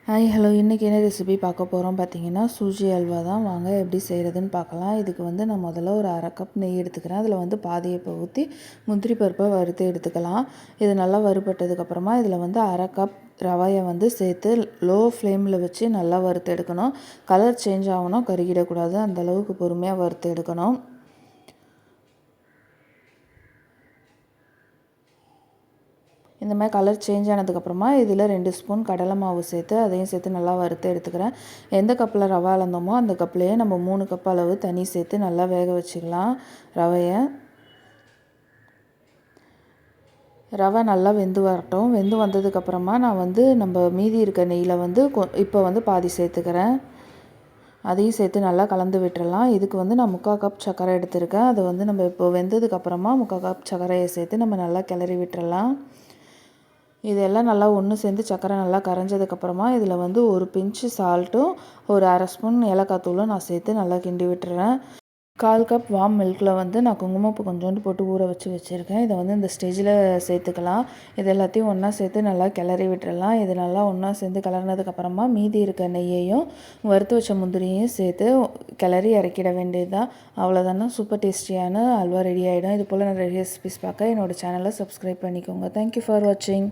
Hi hello இன்றைக்கி என்ன recipe பார்க்க போகிறோம் பார்த்தீங்கன்னா சூஜி அல்வா தான். வாங்க எப்படி செய்கிறதுன்னு பார்க்கலாம். இதுக்கு வந்து நான் முதல்ல ஒரு 1/2 கப் நெய் எடுத்துக்கிறேன். அதில் வந்து பாதியை இப்போ ஊற்றி முந்திரி பருப்பை வறுத்து எடுத்துக்கலாம். இது நல்லா வறுபட்டதுக்கப்புறமா இதில் வந்து 1/2 கப் ரவையை வந்து சேர்த்து லோ ஃப்ளேமில் வச்சு நல்லா வறுத்து எடுக்கணும். கலர் சேஞ்ச் ஆகணும், கருகிடக்கூடாது, அந்தளவுக்கு பொறுமையாக வறுத்து எடுக்கணும். இந்த மாதிரி கலர் சேஞ்ச் ஆனதுக்கப்புறமா இதில் 2 ஸ்பூன் கடலை மாவு சேர்த்து அதையும் சேர்த்து நல்லா வறுத்து எடுத்துக்கிறேன். எந்த கப்பில் ரவை அளந்தோமோ அந்த கப்லேயே நம்ம 3 கப் அளவு தண்ணி சேர்த்து நல்லா வேக வச்சுக்கலாம் ரவையை. ரவை நல்லா வெந்து வரட்டும். வெந்து வந்ததுக்கப்புறமா நான் வந்து நம்ம மீதி இருக்க நெய்யில் வந்து இப்போ வந்து பாதி சேர்த்துக்கிறேன். அதையும் சேர்த்து நல்லா கலந்து விட்டுறலாம். இதுக்கு வந்து நான் 3/4 கப் சர்க்கரை எடுத்திருக்கேன். அது வந்து நம்ம இப்போ வெந்ததுக்கப்புறமா 3/4 கப் சர்க்கரையை சேர்த்து நம்ம நல்லா கிளறி விட்டுறலாம். இதெல்லாம் நல்லா ஒன்று சேர்ந்து சர்க்கரை நல்லா கரைஞ்சதுக்கப்புறமா இதில் வந்து ஒரு பிஞ்சு சால்ட்டும் ஒரு 1/2 ஸ்பூன் ஏலக்காய் தூளும் நான் சேர்த்து நல்லா கிண்டி விட்டுறேன். 1/4 கப் வார்ம் மில்கில் வந்து நான் குங்குமப்பூ கொஞ்சோண்டு போட்டு ஊற வச்சுருக்கேன். இதை வந்து இந்த ஸ்டேஜில் சேர்த்துக்கலாம். இது எல்லாத்தையும் ஒன்றா சேர்த்து நல்லா கிளறி விட்டுறலாம். இது நல்லா ஒன்றா சேர்ந்து கிளறினதுக்கப்புறமா மீதி இருக்க நெய்யையும் வறுத்து வச்ச முந்திரியையும் சேர்த்து கிளறி இறக்கிட வேண்டியது தான். அவ்வளோதானா, சூப்பர் டேஸ்டியான அல்வா ரெடி ஆகிடும். இது போல் நிறைய ரெசிபிஸ் பார்க்க என்னோடய சேனலை சப்ஸ்கிரைப் பண்ணிக்கோங்க. தேங்க்யூ ஃபார் வாட்சிங்.